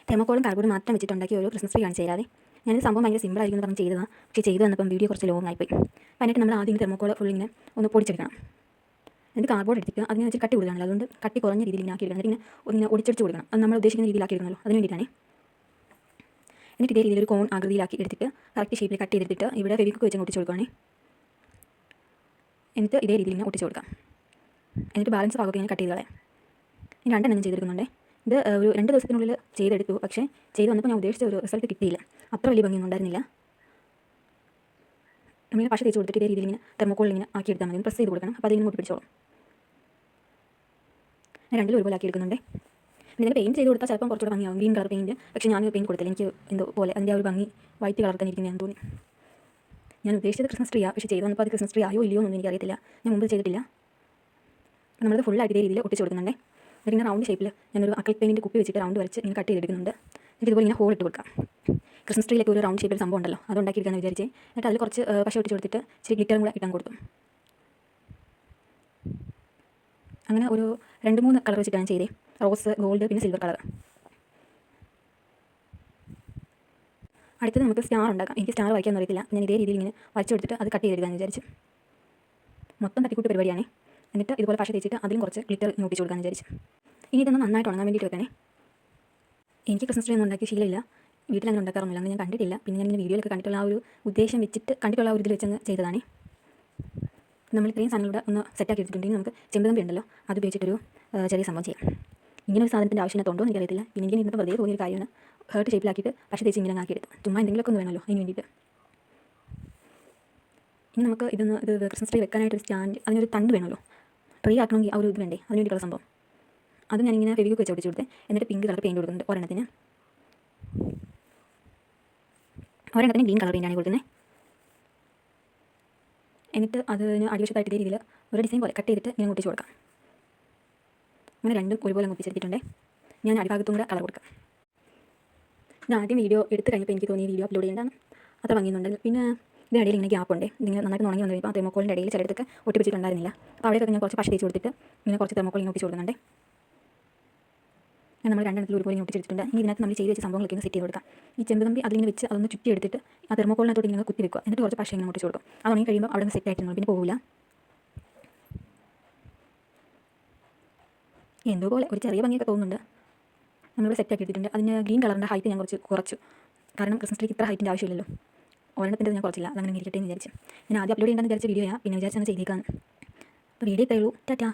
തെർമോക്കോളും കാർഡ്ബോർഡും മാത്രം വെച്ചിട്ടുണ്ടാക്കിയ ഒരു Christmas tree കാണിച്ചു തരാതെ. ഞാനൊരു സംഭവം ഭയങ്കര സിമ്പിളായിരിക്കും പറഞ്ഞ് ചെയ്തതാണ്. പക്ഷേ ചെയ്ത് വന്നപ്പം വീഡിയോ കുറച്ച് ലോങ് ആയിപ്പോയി. അപ്പോൾ എന്നിട്ട് നമ്മൾ ആദ്യം തെർമോക്കോൾ ഫുൾ ഇങ്ങനെ ഒന്ന് പൊടിച്ചെടുക്കണം. എന്നിട്ട് കാർഡ്ബോർഡ് എടുത്തിട്ട് അതിന് വെച്ച് കട്ടി കൂടുതലാണല്ലോ, അതുകൊണ്ട് കട്ടി കുറഞ്ഞ രീതിയിൽ ഇങ്ങനെ ആക്കി എടുക്കണം. എന്നിട്ട് ഇങ്ങനെ ഒടിച്ചടിച്ച് കൊടുക്കണം. അത് നമ്മൾ ഉദ്ദേശിക്കുന്ന രീതിയിലാക്കി എടുക്കണമല്ലോ, അതിന് വേണ്ടിയിട്ടാണ്. എന്നിട്ട് ഇതേ രീതിയിൽ ഒരു കോൺ ആകൃതിയിലാക്കി എടുത്തിട്ട് കറക്റ്റ് ഷേപ്പിൽ കട്ട് ചെയ്തിട്ട് ഇവിടെ ഫെവിക്വിക്ക് വെച്ച് ഒട്ടിച്ച് കൊടുക്കുകയാണ്. എന്നിട്ട് ഇതേ രീതിയിൽ ഇങ്ങനെ ഒട്ടിച്ച് കൊടുക്കാം. എന്നിട്ട് ബാലൻസ് ഭാഗമൊക്കെ ഇങ്ങനെ കട്ട് ചെയ്ത് കളയാം. ഇനി രണ്ടെണ്ണം ചെയ്തെടുക്കുന്നുണ്ട്. ഇത് ഒരു 2 ദിവസത്തിനുള്ളിൽ ചെയ്തെടുത്തു. പക്ഷേ ചെയ്ത് വന്നപ്പോൾ ഞാൻ ഉദ്ദേശിച്ച ഒരു റിസൾട്ട് കിട്ടിയില്ല. അത്ര വലിയ ഭംഗിയൊന്നും ഉണ്ടായിരുന്നില്ല. നമ്മളിങ്ങനെ പശ തേച്ച് കൊടുത്തിട്ട് ഇതേ രീതിയിൽ ഇങ്ങനെ തെർമോക്കോളിൽ ഇങ്ങനെ ആക്കി എടുത്താൽ മതി. പ്രസ് ചെയ്ത് കൊടുക്കണം. അപ്പോൾ അതിങ്ങനെ മുട്ടി പിടിച്ചോളും. ഞാൻ രണ്ടിലും ഒരുപോലെ ആക്കി എടുക്കുന്നുണ്ട്. ഇതിന് പെയിൻറ്റ് ചെയ്ത് കൊടുത്താൽ ചിലപ്പം കുറച്ചുകൂടെ ഭംഗിയാവും, ഗ്രീൻ കളർ പെയിൻറ്റ്. പക്ഷേ ഞാൻ പെയിൻറ്റ് കൊടുത്തില്ല. എനിക്ക് എന്തോ പോലെ അതിൻ്റെ ആ ഒരു ഭംഗി വൈറ്റ് കളർ തന്നെ ഇരിക്കുന്നതെന്ന് തോന്നി. ഞാൻ ഉദ്ദേശിച്ചത് ക്രിസ്മസ് ട്രീയാണ്. പക്ഷേ ചെയ്ത് വന്നപ്പോൾ അത് ക്രിസ്മസ് ട്രീ ആയോ ഇല്ലയോ എന്നൊന്നും എനിക്കറിയത്തില്ല. ഞാൻ മുമ്പ് ചെയ്തിട്ടില്ല. നമ്മളത് ഫുള്ളായിട്ട് ഇതേ രീതിയിൽ ഒട്ടിച്ച് കൊടുക്കുന്നുണ്ട്. എന്നിട്ട് ഇങ്ങനെ റൗണ്ട് ഷേപ്പിൽ ഞാനൊരു അക്രിലിക് പെയിൻറ്റ് കുപ്പി വെച്ചിട്ട് റൗണ്ട് വരച്ച് ഇങ്ങനെ കട്ട് ചെയ്തെടുക്കുന്നുണ്ട്. എന്നിട്ട് ഇതുപോലെ ഇങ്ങനെ ഹോൾ ഇട്ട് കൊടുക്കാം. ക്രിസ്മസ് ട്രീയിലേക്ക് ഒരു റൗണ്ട് ഷേപ്പിൽ സംഭവം ഉണ്ടല്ലോ, അത് ഉണ്ടാക്കിയെടുക്കാമെന്ന് വിചാരിച്ചേ. എന്നിട്ട് അതിൽ കുറച്ച് പശ ഒട്ടിച്ച് കൊടുത്തിട്ട് ഇച്ചിരി ഗ്ലിറ്ററും കൂടെ ഇട്ടാൻ കൊടുത്തു. അങ്ങനെ ഒരു 2-3 കളർ വെച്ചിട്ടാണ് ചെയ്തേ. റോസ്, ഗോൾഡ്, പിന്നെ സിൽവർ കളർ. അടുത്തത് നമുക്ക് സ്റ്റാർ ഉണ്ടാക്കാം. എനിക്ക് സ്റ്റാർ വരയ്ക്കാമെന്ന് അറിയത്തില്ല. ഞാൻ ഇതേ രീതിയിൽ ഇങ്ങനെ വരച്ച് കൊടുത്തിട്ട് അത് കട്ട് ചെയ്തെടുക്കാമെന്ന് വിചാരിച്ചു. മൊത്തം തട്ടിക്കൂട്ട് പരിപാടിയാണ്. എന്നിട്ട് ഇതുപോലെ പശ തേച്ചിട്ട് അതിലും കുറച്ച് ഗ്ലിറ്റർ ഒട്ടിച്ച് കൊടുക്കാമെന്ന് വിചാരിച്ചു. ഇനി ഇതൊന്ന് നന്നായിട്ട് ഉണങ്ങാൻ വേണ്ടിയിട്ട് വെക്കണേ. എനിക്ക് ക്രിസ്മസ് ട്രീ ഒന്നും ഉണ്ടാക്കി ശീലമില്ല. വീട്ടിലങ്ങനെ ഉണ്ടാക്കാറൊന്നുമില്ല. അങ്ങനെ ഞാൻ കണ്ടിട്ടില്ല. പിന്നെ ഞാൻ ഇങ്ങനെ വീഡിയോയിലൊക്കെ കണ്ടിട്ടുള്ള ആ ഒരു ഉദ്ദേശം വെച്ചിട്ട് കണ്ടിട്ടുള്ള ആ ഒരു ഇതിൽ വെച്ചങ്ങ് ചെയ്തതാണ്. നമ്മൾ ഇത്രയും സാധനങ്ങളുടെ ഒന്ന് സെറ്റാക്കി എടുത്തിട്ടുണ്ടെങ്കിൽ നമുക്ക് ചെമ്പുകമ്പി ഉണ്ടല്ലോ, അത് ഉപയോഗിച്ചിട്ടൊരു ചെറിയ സംഭവം ചെയ്യാം. ഇങ്ങനെ ഒരു സാധനത്തിൻ്റെ ആവശ്യമുണ്ടോ എന്ന് എനിക്കറിയത്തില്ല. പിന്നെ എനിക്ക് ഇന്നത്തെ വെറുതെ തോന്നിയൊരു കാര്യമാണ്. ഹേർട്ട് ഷേപ്പിലാക്കിയിട്ട് പശ തേച്ച് ഇങ്ങനെ ആക്കിയെടുത്ത് ചുമ്മാ എന്തെങ്കിലുമൊക്കെ ഒന്ന് വേണമല്ലോ അതിന് വേണ്ടിയിട്ട്. ഇനി നമുക്ക് ഇത് ക്രിസ്മസ് ട്രീ വെക്കാനായിട്ടൊരു സ്റ്റാൻഡ്, അതിനൊരു തണ്ട് വേണമല്ലോ. ട്രീ ആക്കണമെങ്കിൽ ആ ഒരു ഇത് വേണ്ടേ, അതിന് വേണ്ടിയിട്ടുള്ള സംഭവം. അത് ഞാനിങ്ങനെ ഫെവിക്വിക്ക് വെച്ച് ഒട്ടിച്ച് കൊടുത്ത് എന്നിട്ട് പിങ്ക് കളർ പെയിൻറ്റ് കൊടുക്കുന്നുണ്ട് ഒരെണ്ണത്തിന് ഗ്രീൻ കളർ പെയിൻറ്റാണ് കൊടുക്കുന്നത്. എന്നിട്ട് അതിന് അടിവശത്തായിട്ട് ഇതേ രീതിയിൽ ഒരു ഡിസൈൻ പോലെ കട്ട് ചെയ്തിട്ട് ഇങ്ങനെ ഒട്ടിച്ച് കൊടുക്കാം. അങ്ങനെ രണ്ടും ഒരുപോലെ ഒട്ടിച്ചെടുത്തിട്ടുണ്ട്. ഞാൻ അടിഭാഗത്തും കൂടെ കളർ കൊടുക്കാം. ഞാൻ ആദ്യം വീഡിയോ എടുത്ത് കഴിഞ്ഞപ്പോൾ എനിക്ക് തോന്നി വീഡിയോ അപ്ലോഡ് ചെയ്യേണ്ടതാണ്, അത്ര ഭംഗിയൊന്നുണ്ട്. പിന്നെ ഇതിനിടയിൽ ഇങ്ങനെ ഗ്യാപ്പുണ്ട്. ഇതിങ്ങനെ നന്നായിട്ട് ഉണങ്ങി വന്നു കഴിയുമ്പോൾ ആ തെർമോക്കോളിൻ്റെ ഇടയിൽ ചിലയിടത്തൊക്കെ ഒട്ടിപ്പിടിച്ചിട്ടുണ്ടായിരുന്നില്ല. അപ്പോൾ അവിടെയൊക്കെ ഞാൻ കുറച്ച് പശ തേച്ച് കൊടുത്തിട്ട് ഇങ്ങനെ കുറച്ച് തെർമോക്കോൾ ഇങ്ങനെ ഒട്ടിച്ച് കൊടുക്കുന്നുണ്ട്. നമ്മൾ രണ്ടെണ്ണത്തിൽ ഒരുപോലെ ഒട്ടിച്ചെടുത്തിട്ടുണ്ട്. ഇനി ഇതിനകത്ത് നമ്മൾ ചെയ്ത് വെച്ച സംഭവങ്ങളൊക്കെ സെറ്റ് ചെയ്ത് കൊടുക്കാം. ഈ ചെമ്പുകമ്പി അതിലിങ്ങനെ വെച്ച് അതൊന്ന് ചുറ്റി എടുത്തിട്ട് ആ തെർമോക്കോളിനകത്തോട്ട് ഇങ്ങനെ കുത്തി വെക്കുക. എന്നിട്ട് കുറച്ച് പശ ഇങ്ങനെ ഒട്ടിച്ച് കൊടുക്കും. അത് ഉണങ്ങി കഴിയുമ്പോൾ അവിടെ നിന്ന് സെറ്റ് ആയിട്ട് പിന്നെ പോകില്ല. എന്തോ പോലെ ഒരു ചെറിയ ഭംഗിയൊക്കെ തോന്നുന്നുണ്ട്. നമ്മളിവിടെ സെറ്റാക്കി എടുത്തിട്ടുണ്ട്. അതിന് ഗ്രീൻ കളറിൻ്റെ ഹൈറ്റ് ഞാൻ കുറച്ചു. കാരണം ക്രിസ്മസ് ട്രീക്ക് ഇത്ര ഹൈറ്റിൻ്റെ ആവശ്യമില്ലല്ലോ. ഒരെണ്ണത്തിൻ്റെ ഞാൻ കുറച്ചില്ല, അതങ്ങനെ ഇരിക്കട്ടെ എന്ന് വിചാരിച്ചു. ഞാൻ ആദ്യം അപ്ലോഡ് ചെയ്യേണ്ടെന്ന് വിചാരിച്ച വീഡിയോയാണ്, പിന്നെ വിചാരിച്ചാണ് ചെയ്തേക്കാന്ന്. അപ്പോൾ വീഡിയോ ഇത്രയേ ഉള്ളൂ. ടാറ്റാ.